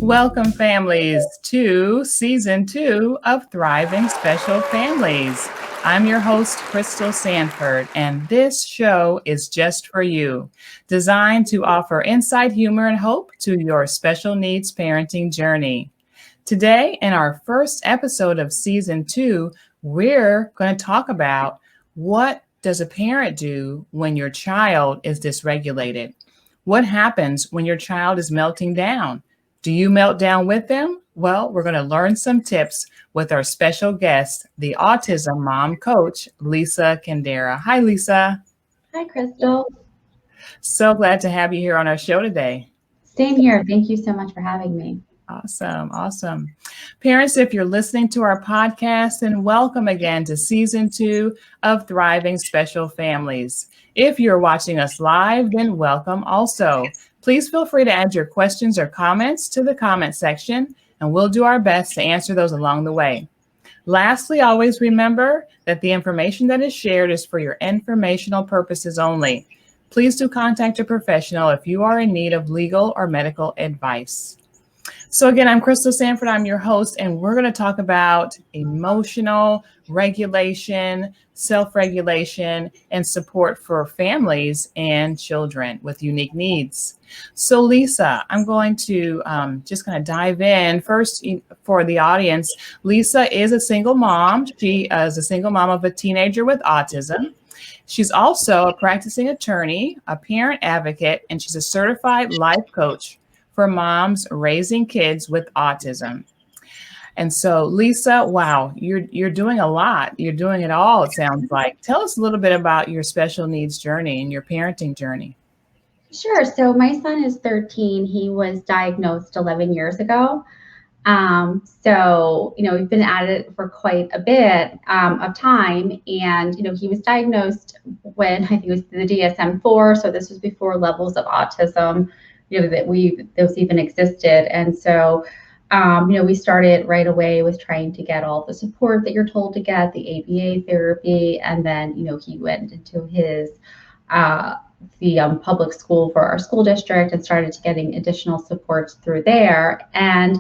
Welcome, families, to season 2 of Thriving Special Families. I'm your host, Crystal Sanford, and this show is just for you, designed to offer insight, humor, and hope to your special needs parenting journey. Today, in our first episode of season 2, we're going to talk about what does a parent do when your child is dysregulated? What happens when your child is melting down? Do you melt down with them? Well, we're going to learn some tips with our special guest, the Autism Mom Coach, Lisa Candera. Hi, Lisa. Hi, Crystal. So glad to have you here on our show today. Same here. Thank you so much for having me. Awesome. Parents, if you're listening to our podcast, then welcome again to season 2 of Thriving Special Families. If you're watching us live, then welcome also. Please feel free to add your questions or comments to the comment section, and we'll do our best to answer those along the way. Lastly, always remember that the information that is shared is for your informational purposes only. Please do contact a professional if you are in need of legal or medical advice. So again, I'm Crystal Sanford, I'm your host, and we're going to talk about emotional regulation, self-regulation, and support for families and children with unique needs. So Lisa, I'm going to just kind of dive in. First, for the audience, Lisa is a single mom. She is a single mom of a teenager with autism. She's also a practicing attorney, a parent advocate, and she's a certified life coach for moms raising kids with autism. And so, Lisa, wow, you're doing a lot. You're doing it all, it sounds like. Tell us a little bit about your special needs journey and your parenting journey. Sure. So my son is 13. He was diagnosed 11 years ago. We've been at it for quite a bit of time. And, he was diagnosed when I think it was the DSM-4. So this was before levels of autism, those even existed. And so, we started right away with trying to get all the support that you're told to get, the ABA therapy. And then, he went into his, the public school for our school district and started getting additional supports through there. And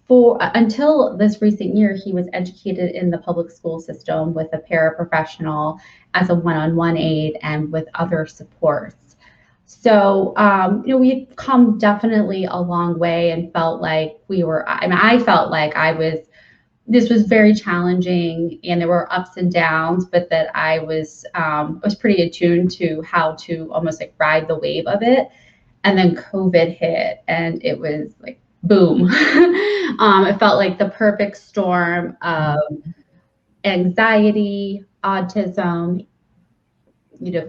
until this recent year, he was educated in the public school system with a paraprofessional as a one-on-one aide and with other supports. So, we've come definitely a long way and felt like I felt like this was very challenging and there were ups and downs, but that I was pretty attuned to how to almost like ride the wave of it. And then COVID hit and it was like, boom. It felt like the perfect storm of anxiety, autism,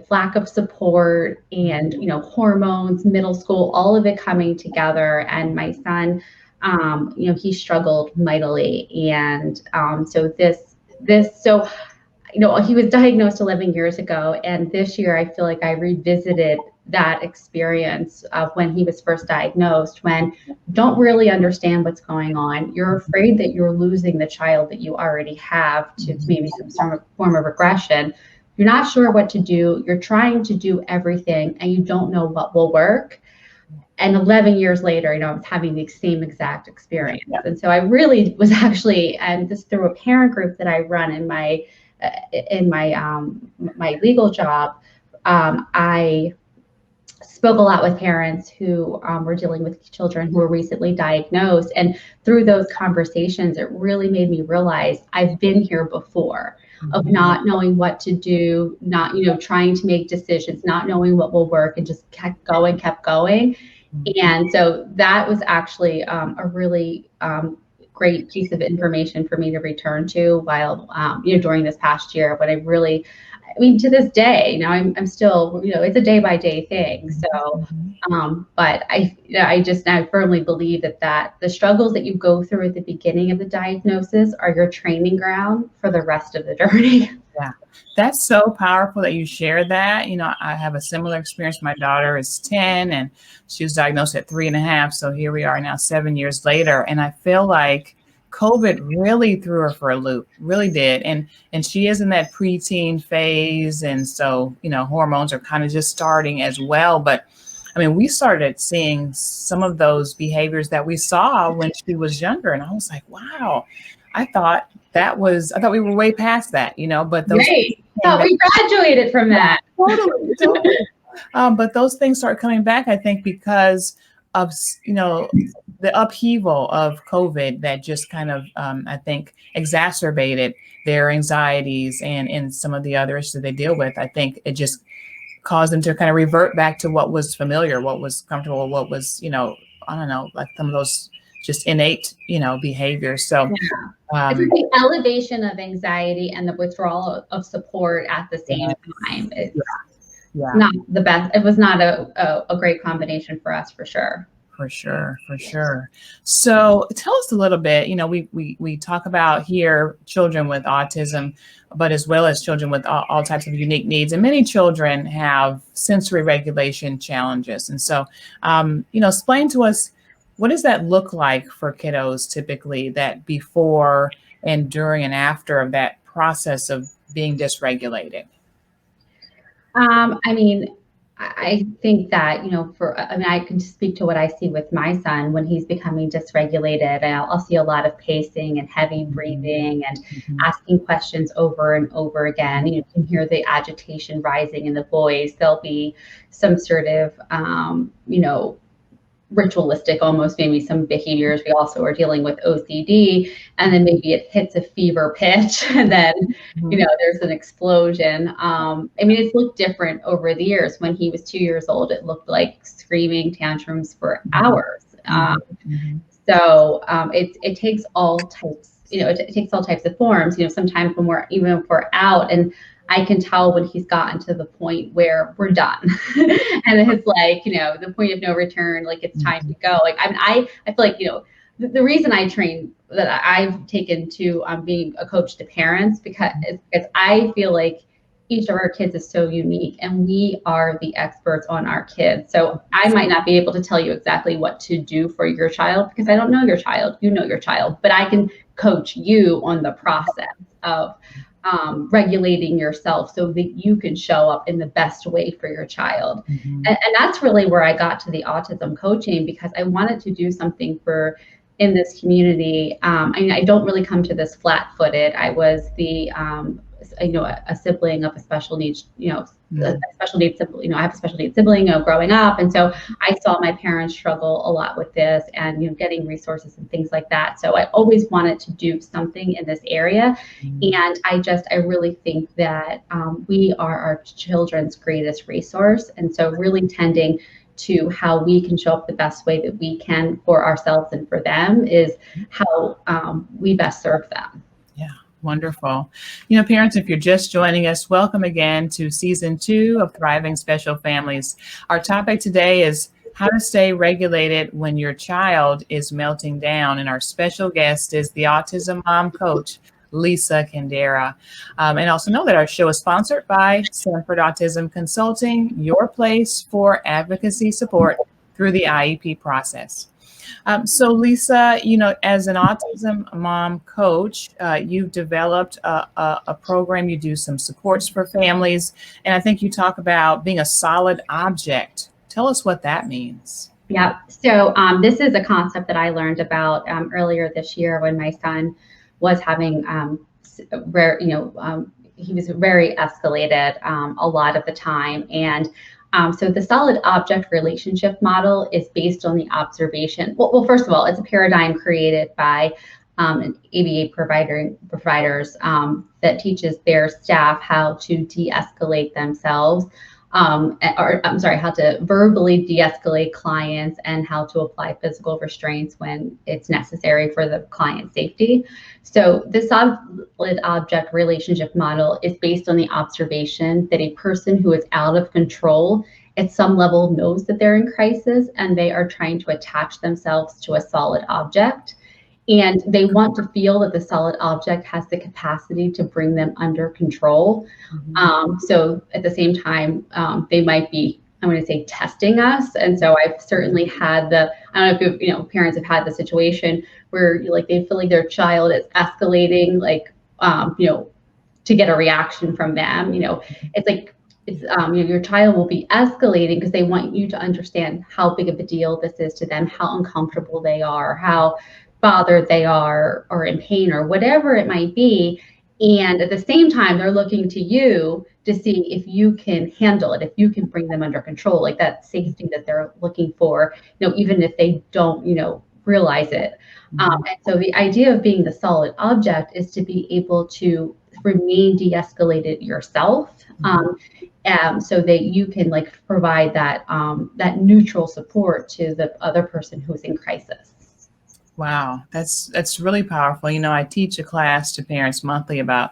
lack of support and, hormones, middle school, all of it coming together. And my son, he struggled mightily. And he was diagnosed 11 years ago. And this year, I feel like I revisited that experience of when he was first diagnosed, when you don't really understand what's going on. You're afraid that you're losing the child that you already have to maybe some form of regression. You're not sure what to do. You're trying to do everything and you don't know what will work. And 11 years later, I was having the same exact experience. And so I really was actually, and this through a parent group that I run in my legal job, I spoke a lot with parents who were dealing with children who were recently diagnosed. And through those conversations, it really made me realize I've been here before. Of not knowing what to do, not, trying to make decisions, not knowing what will work, and just kept going. And so that was actually a really great piece of information for me to return to while, during this past year, when to this day, I'm still, it's a day by day thing. So, but I firmly believe that the struggles that you go through at the beginning of the diagnosis are your training ground for the rest of the journey. Yeah, that's so powerful that you share that. I have a similar experience. My daughter is 10 and she was diagnosed at 3.5. So here we are now 7 years later. And I feel like COVID really threw her for a loop, really did. And she is in that preteen phase. And so, hormones are kind of just starting as well. But I mean, we started seeing some of those behaviors that we saw when she was younger. And I was like, wow, I thought we were way past that, but those Right. came Thought back. we graduated from that. Totally, totally. But those things start coming back, I think, because of, the upheaval of COVID that just kind of, I think, exacerbated their anxieties and some of the other issues that they deal with. I think it just caused them to kind of revert back to what was familiar, what was comfortable, what was, I don't know, like some of those just innate, behaviors. So, Yeah. It's like the elevation of anxiety and the withdrawal of support at the same time. It's not the best. It was not a great combination for us, for sure. For sure. So tell us a little bit, we talk about here children with autism, but as well as children with all types of unique needs. And many children have sensory regulation challenges. And so, explain to us, what does that look like for kiddos typically, that before and during and after of that process of being dysregulated? I mean, I think that, I can speak to what I see with my son when he's becoming dysregulated, and I'll see a lot of pacing and heavy breathing and asking questions over and over again. You can hear the agitation rising in the voice. There'll be some sort of, ritualistic, almost maybe some behaviors. We also are dealing with OCD, and then maybe it hits a fever pitch, and then there's an explosion. It's looked different over the years. When he was 2 years old, it looked like screaming tantrums for hours. So it takes all types. It takes all types of forms. Sometimes when we're out, and I can tell when he's gotten to the point where we're done, and it's like, the point of no return, like it's time to go. Like I feel like, the reason I train, that I've taken to being a coach to parents, because I feel like each of our kids is so unique, and we are the experts on our kids. So I might not be able to tell you exactly what to do for your child, because I don't know your child. You know your child, but I can coach you on the process of regulating yourself so that you can show up in the best way for your child. And that's really where I got to the autism coaching, because I wanted to do something in this community. I don't really come to this flat-footed. I was a sibling of a special needs, a special needs sibling, I have a special needs sibling, growing up. And so I saw my parents struggle a lot with this, and, getting resources and things like that. So I always wanted to do something in this area. And I really think that we are our children's greatest resource. And so really tending to how we can show up the best way that we can for ourselves and for them is how we best serve them. Wonderful. Parents, if you're just joining us, welcome again to season 2 of Thriving Special Families. Our topic today is how to stay regulated when your child is melting down. And our special guest is the Autism Mom Coach, Lisa Candera. And also know that our show is sponsored by Sanford Autism Consulting, your place for advocacy support through the IEP process. So Lisa, as an Autism Mom Coach, you've developed a program. You do some supports for families, and I think you talk about being a solid object. Tell us what that means. Yeah. So this is a concept that I learned about earlier this year when my son was having he was very escalated a lot of the time. And so the solid object relationship model is based on the observation. Well, first of all, it's a paradigm created by an ABA providers that teaches their staff how to de-escalate themselves, how to verbally de-escalate clients, and how to apply physical restraints when it's necessary for the client's safety. So the solid object relationship model is based on the observation that a person who is out of control at some level knows that they're in crisis, and they are trying to attach themselves to a solid object. And they want to feel that the solid object has the capacity to bring them under control. So at the same time, they might be, I'm going to say, testing us. And so I've certainly had I don't know if parents have had the situation where they feel like their child is escalating, to get a reaction from them. It's like it's your child will be escalating because they want you to understand how big of a deal this is to them, how uncomfortable they are, how bothered they are, or in pain, or whatever it might be. And at the same time, they're looking to you to see if you can handle it, if you can bring them under control, like that safety that they're looking for, even if they don't, realize it. And so the idea of being the solid object is to be able to remain de-escalated yourself, so that you can provide that that neutral support to the other person who's in crisis. Wow, that's really powerful. I teach a class to parents monthly about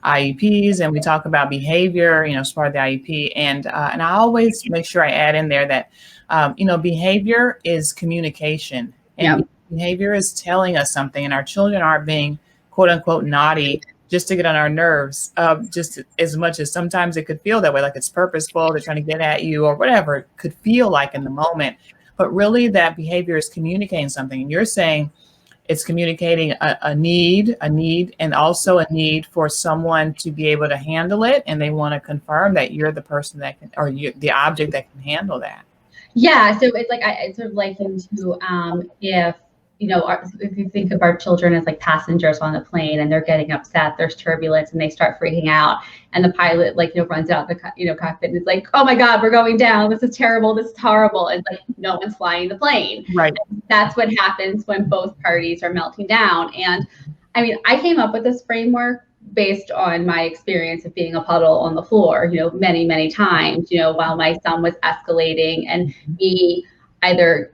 IEPs, and we talk about behavior, as part of the IEP, and I always make sure I add in there that behavior is communication, and behavior is telling us something, and our children aren't being quote unquote naughty just to get on our nerves, just as much as sometimes it could feel that way, like it's purposeful, they're trying to get at you or whatever it could feel like in the moment. But really that behavior is communicating something. And you're saying it's communicating a need, and also a need for someone to be able to handle it. And they want to confirm that you're the person that can, or you, the object that can handle that. Yeah. So it's like, I sort of liken to if you think of our children as like passengers on the plane, and they're getting upset, there's turbulence, and they start freaking out, and the pilot runs out the cockpit and is like, oh my God, we're going down, this is terrible, this is horrible, and like no one's flying the plane. Right. And that's what happens when both parties are melting down. And I mean, I came up with this framework based on my experience of being a puddle on the floor, many, many times, while my son was escalating, and me either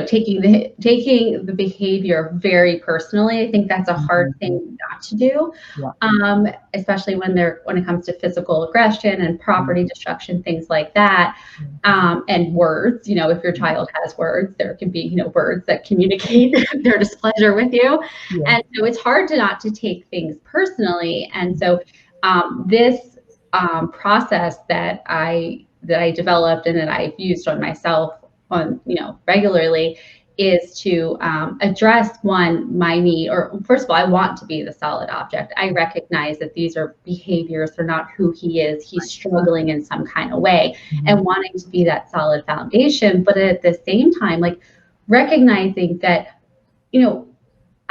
taking the behavior very personally. I think that's a hard thing not to do, especially when it comes to physical aggression and property destruction, things like that, and words. If your child has words, there can be words that communicate their displeasure with you, and so it's hard not to take things personally. And so this process that I developed and that I've used on myself regularly is to address my need, or first of all, I want to be the solid object. I recognize that these are behaviors, they're not who he is. He's struggling in some kind of way, and wanting to be that solid foundation, but at the same time, recognizing that,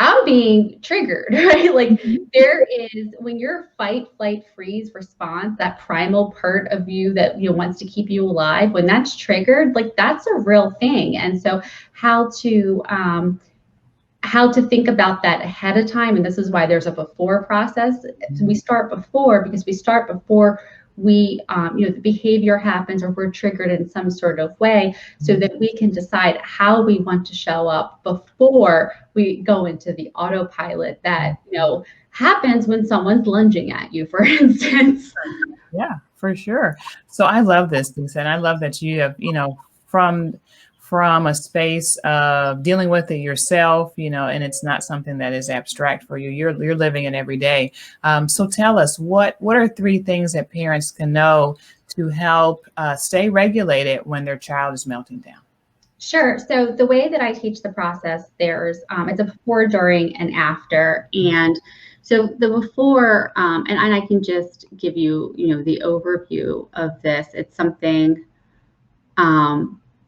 I'm being triggered, right? There is, when your fight, flight, freeze response, that primal part of you that wants to keep you alive, when that's triggered, that's a real thing. And so how to think about that ahead of time, and this is why there's a before process. So we start before, because we start before we the behavior happens, or we're triggered in some sort of way, so that we can decide how we want to show up before we go into the autopilot that happens when someone's lunging at you, for instance. Yeah, for sure. So I love this, Lisa, and I love that you have from a space of dealing with it yourself, and it's not something that is abstract for you. You're living it every day. So tell us, what are 3 things that parents can know to help stay regulated when their child is melting down? Sure. So the way that I teach the process, there's it's a before, during, and after. And so the before, and I can just give you, the overview of this. It's something,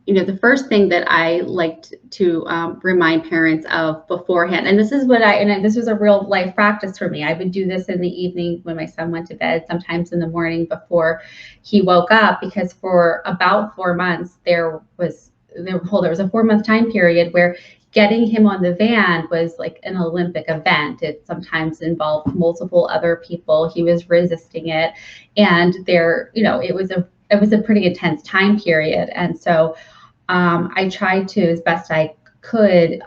the first thing that I liked to remind parents of beforehand, and this is this was a real life practice for me. I would do this in the evening when my son went to bed, sometimes in the morning before he woke up, because for about 4 months, there was a 4-month time period where getting him on the van was like an Olympic event. It sometimes involved multiple other people. He was resisting it, and it was a pretty intense time period. And so I tried to, as best I could,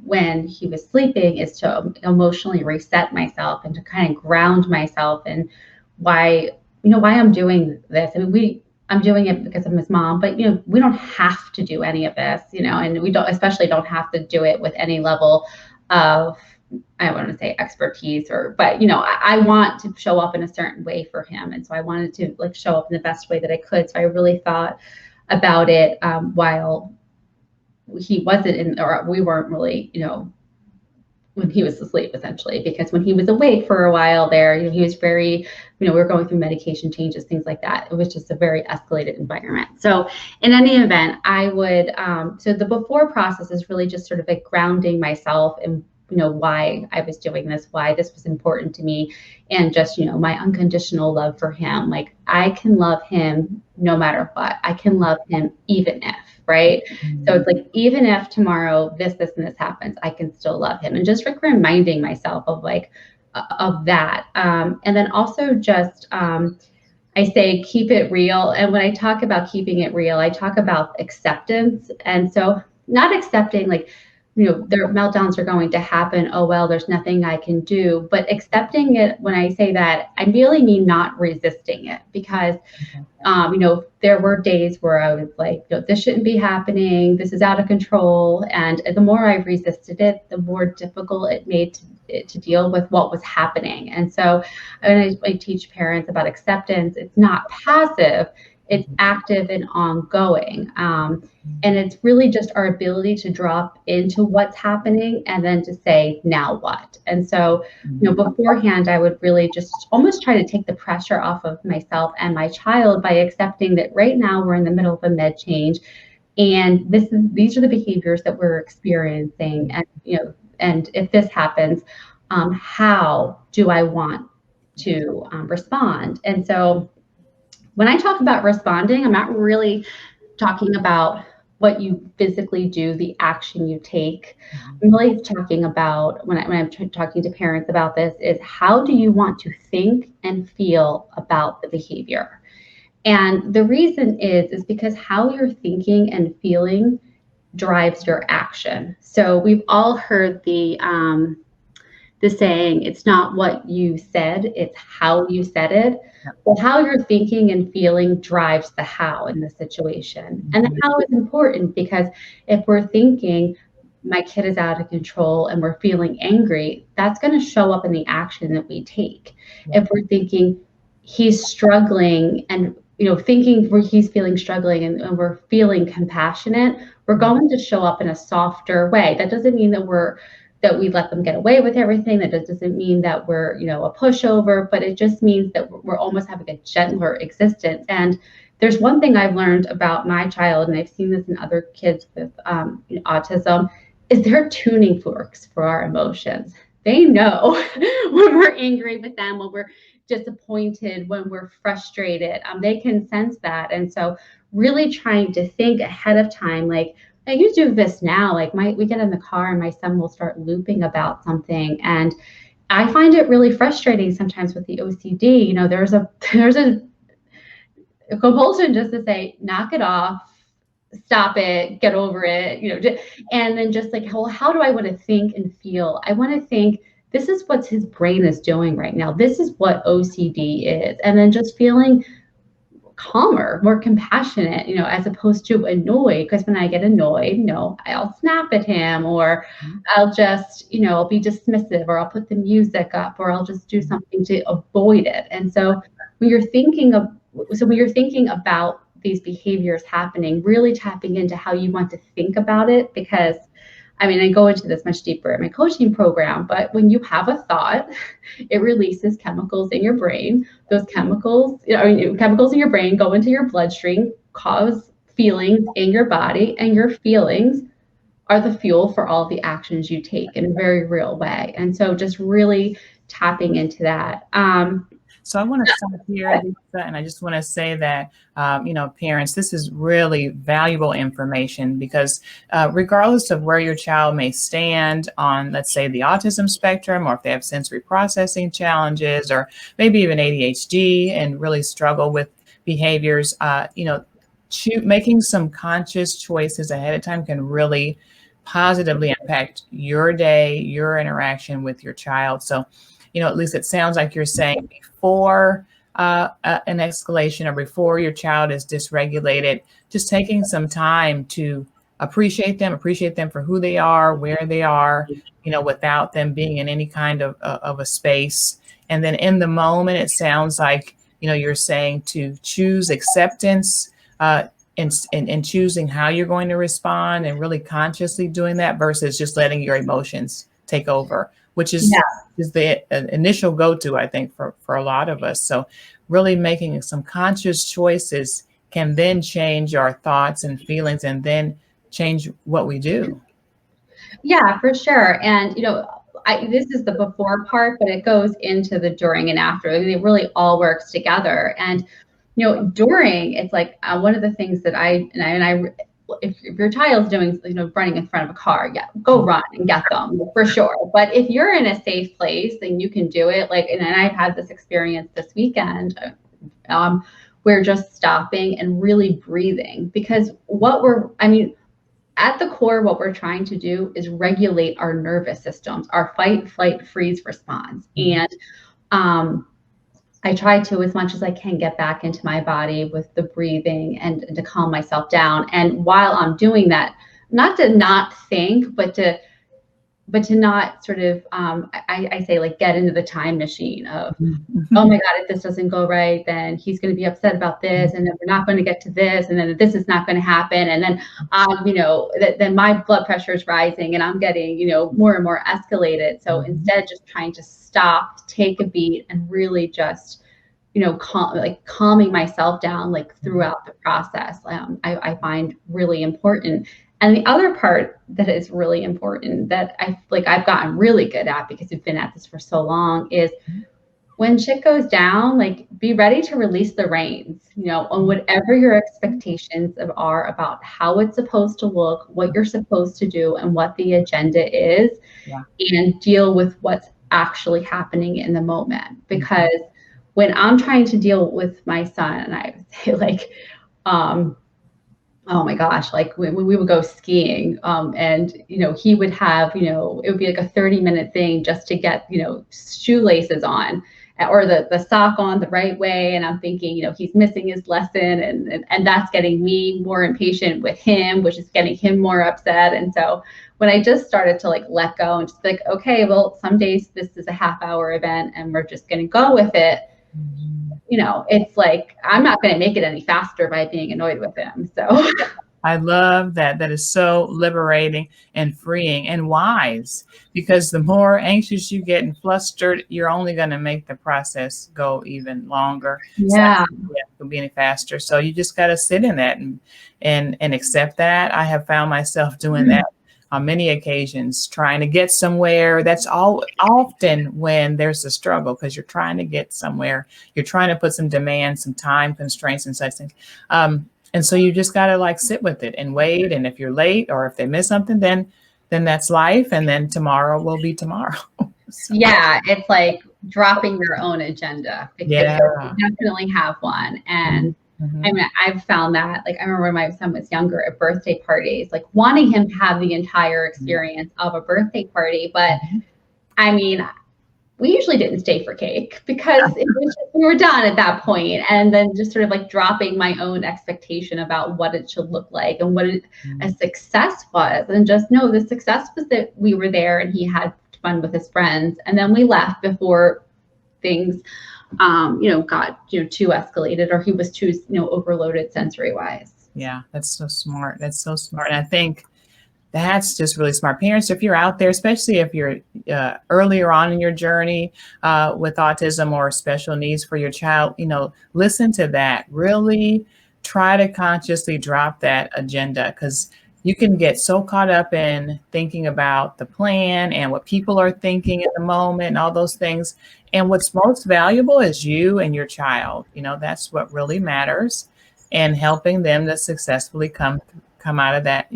when he was sleeping, is to emotionally reset myself and to kind of ground myself and why I'm doing this. I mean, I'm doing it because I'm his mom, but we don't have to do any of this, and we especially don't have to do it with any level of, I don't want to say expertise, but I want to show up in a certain way for him, and so I wanted to show up in the best way that I could. So I really thought about it while he wasn't in, or we weren't really, when he was asleep, essentially, because when he was awake for a while there, he was very, we were going through medication changes, things like that. It was just a very escalated environment. So in any event, I would, so the before process is really just sort of like grounding myself and, why I was doing this, why this was important to me, and just, my unconditional love for him. Like, I can love him no matter what. I can love him even if, right? So it's like, even if tomorrow this, and this happens, I can still love him. And just like reminding myself of that. And then also just, I say, keep it real. And when I talk about keeping it real, I talk about acceptance. And so not accepting their meltdowns are going to happen. Oh, well, there's nothing I can do. But accepting it, when I say that, I really mean not resisting it, because, there were days where I was like, this shouldn't be happening. This is out of control. And the more I resisted it, the more difficult it made to deal with what was happening. And so when I teach parents about acceptance, it's not passive. It's active and ongoing. And it's really just our ability to drop into what's happening and then to say, now what? And so, beforehand, I would really just almost try to take the pressure off of myself and my child by accepting that right now we're in the middle of a med change. And these are the behaviors that we're experiencing. And, and if this happens, how do I want to respond? And so when I talk about responding, I'm not really talking about what you physically do, the action you take. I'm really talking about, when I'm talking to parents about this, is how do you want to think and feel about the behavior? And the reason is because how you're thinking and feeling drives your action. So we've all heard the saying, it's not what you said, it's how you said it. Well, how you're thinking and feeling drives the how in the situation. And the how is important, because if we're thinking, my kid is out of control, and we're feeling angry, that's going to show up in the action that we take. If we're thinking he's struggling, and thinking he's feeling struggling, and we're feeling compassionate, we're going to show up in a softer way. That doesn't mean that we let them get away with everything. That doesn't mean that we're, a pushover, but it just means that we're almost having a gentler existence. And there's one thing I've learned about my child, and I've seen this in other kids with autism, is they're tuning forks for our emotions. They know when we're angry with them, when we're disappointed, when we're frustrated. They can sense that. And so really trying to think ahead of time, like, you do this now, like we get in the car and my son will start looping about something. And I find it really frustrating sometimes with the OCD. There's a compulsion just to say, knock it off, stop it, get over it, and then just like, well, how do I want to think and feel? I want to think, this is what his brain is doing right now. This is what OCD is. And then just feeling calmer, more compassionate, as opposed to annoyed. Because when I get annoyed, I'll snap at him, or I'll just, I'll be dismissive, or I'll put the music up, or I'll just do something to avoid it. And so when you're thinking about these behaviors happening, really tapping into how you want to think about it, because I go into this much deeper in my coaching program, but when you have a thought, it releases chemicals in your brain. Those chemicals, chemicals in your brain go into your bloodstream, cause feelings in your body, and your feelings are the fuel for all the actions you take in a very real way. And so just really tapping into that. So I want to stop here, Lisa, and I just want to say that, parents, this is really valuable information, because regardless of where your child may stand on, let's say, the autism spectrum, or if they have sensory processing challenges, or maybe even ADHD and really struggle with behaviors, making some conscious choices ahead of time can really positively impact your day, your interaction with your child. So, at least it sounds like you're saying, before an escalation, or before your child is dysregulated, just taking some time to appreciate them for who they are, where they are, without them being in any kind of a space. And then in the moment, it sounds like, you're saying to choose acceptance in choosing how you're going to respond, and really consciously doing that, versus just letting your emotions take over, which is the initial go-to, I think, for a lot of us. So really making some conscious choices can then change our thoughts and feelings and then change what we do. Yeah, for sure. And, this is the before part, but it goes into the during and after. I mean, it really all works together. And, during, it's like one of the things that if your child's doing, running in front of a car, go run and get them for sure. But if you're in a safe place, then you can do it. Like, and I've had this experience this weekend. We're just stopping and really breathing, because at the core, what we're trying to do is regulate our nervous systems, our fight, flight, freeze response. And I try to, as much as I can, get back into my body with the breathing and to calm myself down. And while I'm doing that, not to not think, but to not sort of, I say, like, get into the time machine of, oh my God, if this doesn't go right, then he's going to be upset about this, and then we're not going to get to this, and then this is not going to happen, and then, then my blood pressure is rising, and I'm getting, more and more escalated. So instead, just trying to stop, take a beat, and really just, calming myself down, like, throughout the process, I find really important. And the other part that is really important that I've gotten really good at, because we've been at this for so long, is when shit goes down, like, be ready to release the reins, on whatever your expectations are about how it's supposed to look, what you're supposed to do, and what the agenda is, and deal with what's actually happening in the moment. Because when I'm trying to deal with my son, and I would say, like, oh my gosh, like, when we would go skiing, and, he would have, it would be like a 30-minute thing just to get, shoelaces on, or the sock on the right way. And I'm thinking, he's missing his lesson, and that's getting me more impatient with him, which is getting him more upset. And so when I just started to, like, let go and just be like, okay, well, some days this is a half-hour event and we're just going to go with it. It's like, I'm not going to make it any faster by being annoyed with him. So I love that. That is so liberating and freeing and wise, because the more anxious you get and flustered, you're only going to make the process go even longer. Yeah. So it can be any faster. So you just got to sit in that and accept that. I have found myself doing that on many occasions, trying to get somewhere. That's often when there's a struggle, because you're trying to get somewhere. You're trying to put some demands, some time constraints and such things. And so you just got to, like, sit with it and wait. And if you're late or if they miss something, then that's life. And then tomorrow will be tomorrow. So. Yeah. It's like dropping your own agenda, because you definitely have one. And I mean, I've found that, like, I remember when my son was younger, at birthday parties, like, wanting him to have the entire experience of a birthday party. But I mean, we usually didn't stay for cake, because it was just, we were done at that point. And then just sort of, like, dropping my own expectation about what it should look like and what a success was. And just know the success was that we were there and he had fun with his friends. And then we left before things got, too escalated, or he was too, overloaded sensory wise. Yeah, that's so smart. That's so smart. And I think that's just really smart. Parents, if you're out there, especially if you're earlier on in your journey with autism or special needs for your child, listen to that. Really try to consciously drop that agenda, because you can get so caught up in thinking about the plan and what people are thinking at the moment and all those things. And what's most valuable is you and your child. That's what really matters, and helping them to successfully come out of that,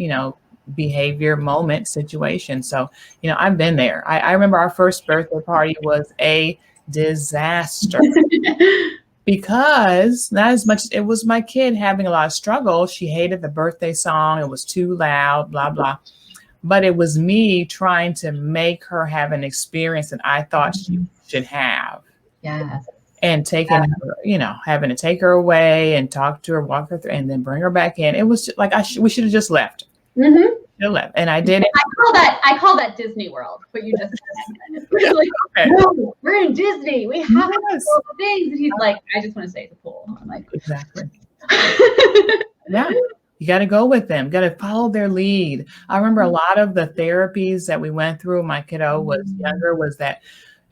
behavior moment situation. So, I've been there. I remember our first birthday party was a disaster. Because not as much, it was my kid having a lot of struggle. She hated the birthday song. It was too loud, blah, blah. But it was me trying to make her have an experience that I thought she should have. Yes. And taking her, having to take her away and talk to her, walk her through, and then bring her back in. It was just like, we should have just left. Left. And I did it. I call that Disney World, what you just said. We're like, no, we're in Disney. We have to do all the things. And he's like, I just want to stay at the pool. I'm like, exactly. Yeah. You got to go with them, got to follow their lead. I remember a lot of the therapies that we went through, my kiddo was younger, was that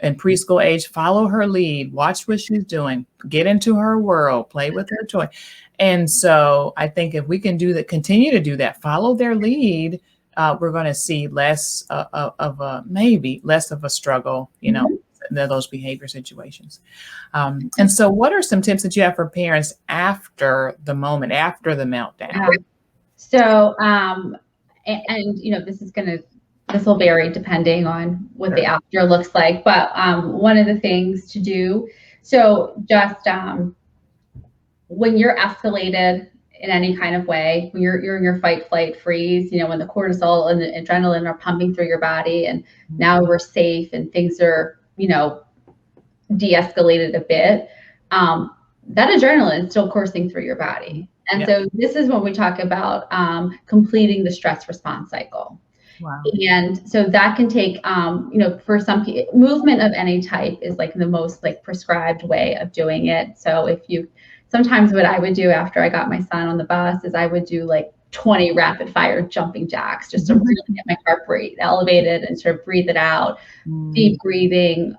in preschool age, follow her lead, watch what she's doing, get into her world, play with her toy. And so I think if we can do that, continue to do that, follow their lead, we're going to see less of a, maybe less of a struggle, you know, those behavior situations. And so what are some tips that you have for parents after the moment, after the meltdown? So, and you know, this will vary depending on what the after looks like. But one of the things to do, so just when you're escalated in any kind of way, when you're in your fight, flight, freeze, you know, when the cortisol and the adrenaline are pumping through your body, and now we're safe and things are, you know, de-escalated a bit, that adrenaline is still coursing through your body. And so this is when we talk about completing the stress response cycle. Wow. And so that can take, you know, for some people, movement of any type is like the most like prescribed way of doing it. So if you, sometimes what I would do after I got my son on the bus is I would do like 20 rapid fire jumping jacks just to really get my heart rate elevated and sort of breathe it out. Deep breathing,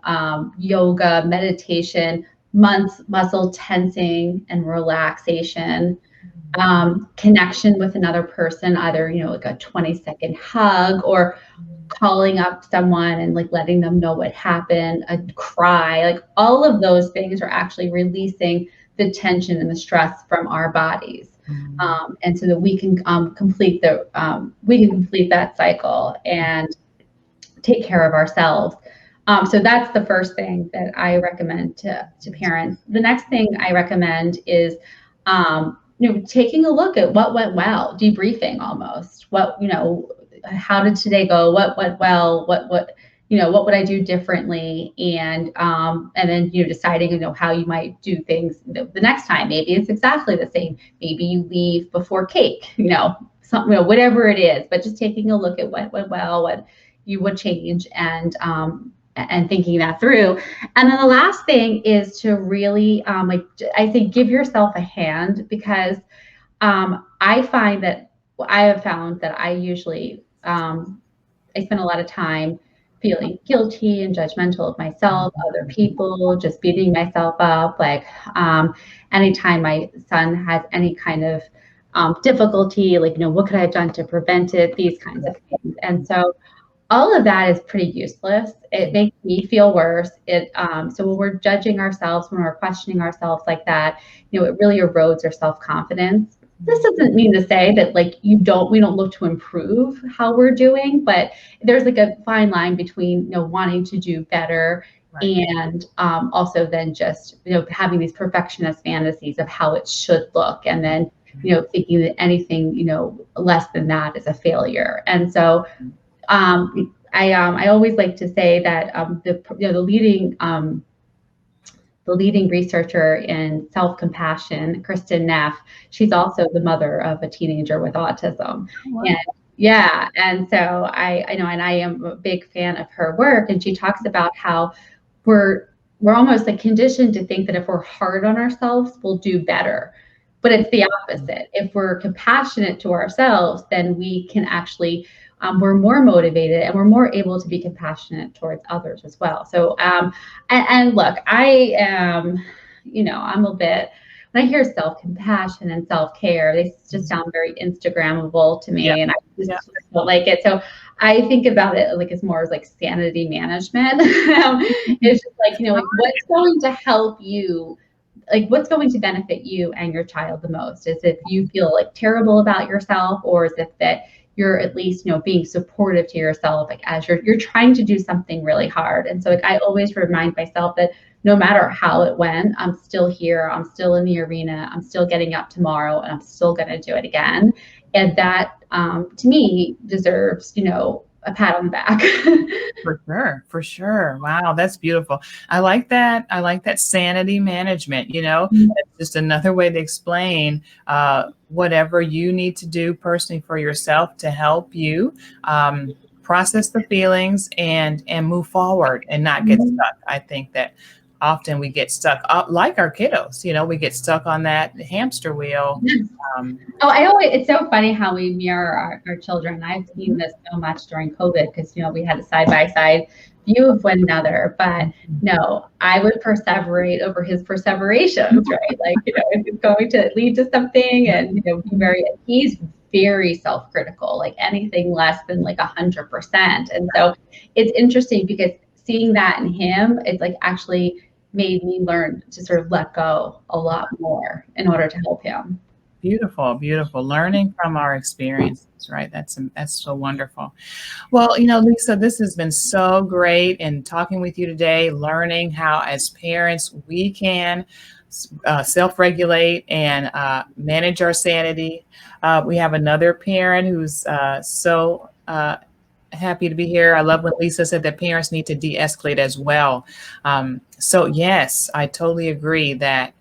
yoga, meditation, muscle tensing and relaxation, connection with another person, either, you know, like a 20-second hug or calling up someone and like letting them know what happened, a cry, like all of those things are actually releasing the tension and the stress from our bodies. And so that we can complete that cycle and take care of ourselves. So that's the first thing that I recommend to parents. The next thing I recommend is, you know, taking a look at what went well, debriefing almost. What, you know, how did today go? What went well? What, you know, what would I do differently? And then, you know, deciding, you know, how you might do things the next time. Maybe it's exactly the same. Maybe you leave before cake, you know, something, you know, whatever it is, but just taking a look at what went well, what you would change, and thinking that through. And then the last thing is to really, like I say, give yourself a hand, because I find that I have found that I usually, I spend a lot of time feeling guilty and judgmental of myself, other people, just beating myself up. Like anytime my son has any kind of difficulty, like, you know, what could I have done to prevent it? These kinds of things. And so all of that is pretty useless. It makes me feel worse. So when we're judging ourselves, when we're questioning ourselves like that, you know, it really erodes our self-confidence. This doesn't mean to say that like we don't look to improve how we're doing, but there's like a fine line between, you know, wanting to do better, and also then just, you know, having these perfectionist fantasies of how it should look, and then, you know, thinking that anything, you know, less than that is a failure. And so I always like to say that the leading researcher in self-compassion, Kristen Neff, she's also the mother of a teenager with autism. Wow. And so I know, and I am a big fan of her work, and she talks about how we're almost like conditioned to think that if we're hard on ourselves, we'll do better. But it's the opposite. If we're compassionate to ourselves, then we can actually, we're more motivated and we're more able to be compassionate towards others as well. So, and look, I am, you know, I'm a bit, when I hear self-compassion and self-care, they just sound very Instagrammable to me, and I just don't like it. So I think about it like it's more as like sanity management. It's just like, you know, like what's going to help you, like what's going to benefit you and your child the most? Is if you feel like terrible about yourself, or is it that you're at least, you know, being supportive to yourself, like as you're trying to do something really hard? And so like I always remind myself that no matter how it went, I'm still here, I'm still in the arena, I'm still getting up tomorrow, and I'm still going to do it again. And that to me deserves, you know, a pat on the back. For sure. Wow, that's beautiful. I like that. I like that sanity management. You know, it's just another way to explain whatever you need to do personally for yourself to help you process the feelings and move forward and not get stuck. I think that often we get stuck like our kiddos, we get stuck on that hamster wheel. It's so funny how we mirror our children. I've seen this so much during COVID because, we had a side-by-side view of one another, but no, I would perseverate over his perseverations, right? Like, if it's going to lead to something and, he's very self-critical, like anything less than like 100%. And so it's interesting because seeing that in him, it's like actually made me learn to sort of let go a lot more in order to help him. Beautiful, beautiful. Learning from our experiences, right? That's so wonderful. Well, Lisa, this has been so great, and talking with you today, learning how as parents we can self-regulate and manage our sanity. We have another parent who's so happy to be here. I love when Lisa said that parents need to de-escalate as well. So yes, I totally agree that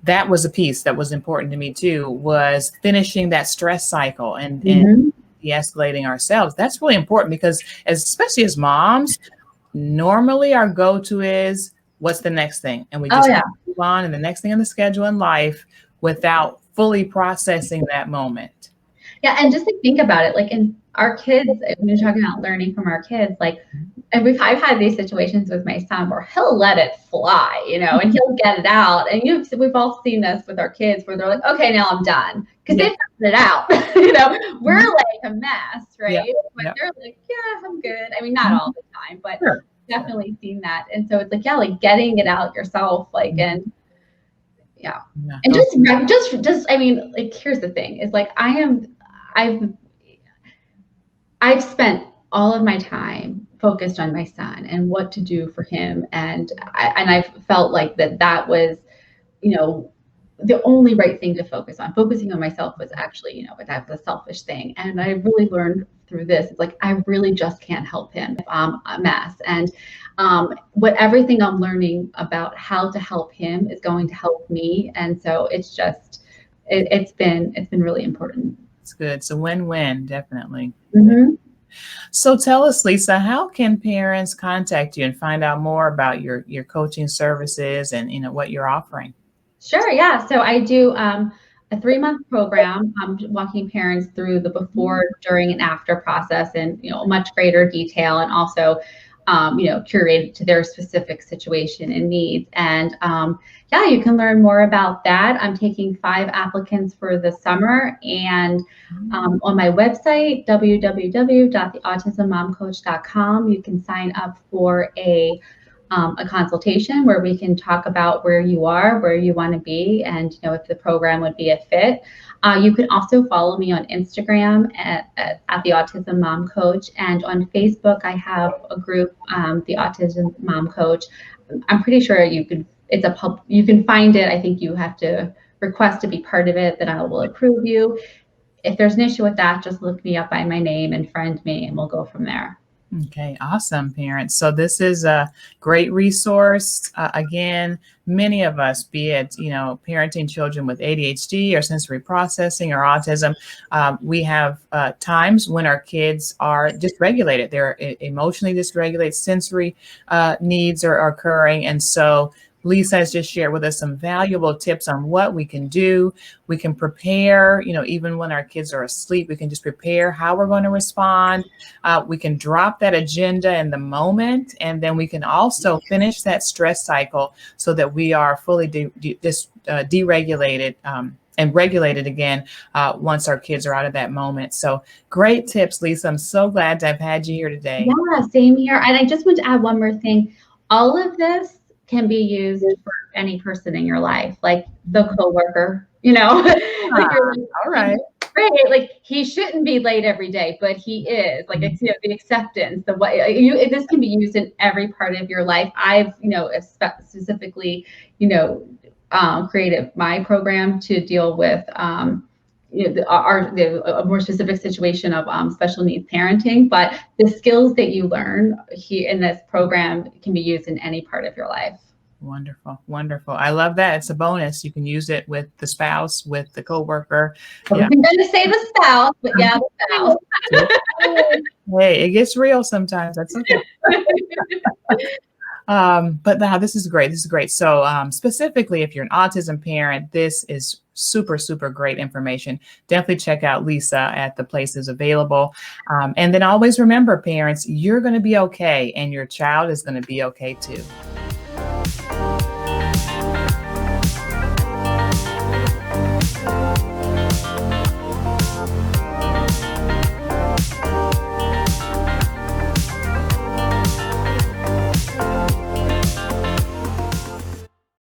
that was a piece that was important to me too, was finishing that stress cycle and de-escalating ourselves. That's really important because especially as moms, normally our go-to is what's the next thing? And we just move on and the next thing on the schedule in life without fully processing that moment. Yeah. And just to think about it, like in our kids, when you're talking about learning from our kids, like, and I've had these situations with my son where he'll let it fly, and he'll get it out. And we've all seen this with our kids where they're like, okay, now I'm done. Because they've gotten it out. We're like a mess, right? But they're like, yeah, I'm good. I mean, not all the time, but definitely seen that. And so it's like, like getting it out yourself, like, and and just, I mean, like, here's the thing is like, I've spent all of my time focused on my son and what to do for him. And I felt like that was, the only right thing to focus on. Focusing on myself was actually, that's a selfish thing. And I really learned through this, it's like, I really just can't help him if I'm a mess. And everything I'm learning about how to help him is going to help me. And so it's just, it's been really important. It's good. It's a win-win, definitely. Mm-hmm. So tell us, Lisa, how can parents contact you and find out more about your coaching services and what you're offering? Sure, yeah. So I do a 3-month program. I'm walking parents through the before, during, and after process in much greater detail, and also curated to their specific situation and needs. And you can learn more about that. I'm taking 5 applicants for the summer, and on my website, www.theautismmomcoach.com, you can sign up for a consultation where we can talk about where you are, where you want to be, and if the program would be a fit. You can also follow me on Instagram at the Autism Mom Coach, and on Facebook I have a group, the Autism Mom Coach. I'm pretty sure you can find it. I think you have to request to be part of it, then I will approve you. If there's an issue with that, just look me up by my name and friend me, and we'll go from there. Okay, awesome, parents. So this is a great resource. Again, many of us, be it, parenting children with ADHD or sensory processing or autism, we have times when our kids are dysregulated. They're emotionally dysregulated, sensory needs are occurring. And so Lisa has just shared with us some valuable tips on what we can do. We can prepare, even when our kids are asleep, we can just prepare how we're going to respond. We can drop that agenda in the moment, and then we can also finish that stress cycle so that we are fully deregulated and regulated again once our kids are out of that moment. So great tips, Lisa. I'm so glad to have had you here today. Yeah, same here. And I just want to add one more thing. All of this can be used for any person in your life, like the coworker, all right. Right, like he shouldn't be late every day, but he is. Like it's the acceptance, the way this can be used in every part of your life. I've specifically created my program to deal with a more specific situation of special needs parenting, but the skills that you learn here in this program can be used in any part of your life. Wonderful. Wonderful. I love that. It's a bonus. You can use it with the spouse, with the coworker. Yeah. I'm going to say the spouse, but yeah, the spouse. Hey, it gets real sometimes. That's okay. But now this is great. This is great. So specifically, if you're an autism parent, this is super, super great information. Definitely check out Lisa at the places available. And then always remember, parents, you're going to be okay, and your child is going to be okay too.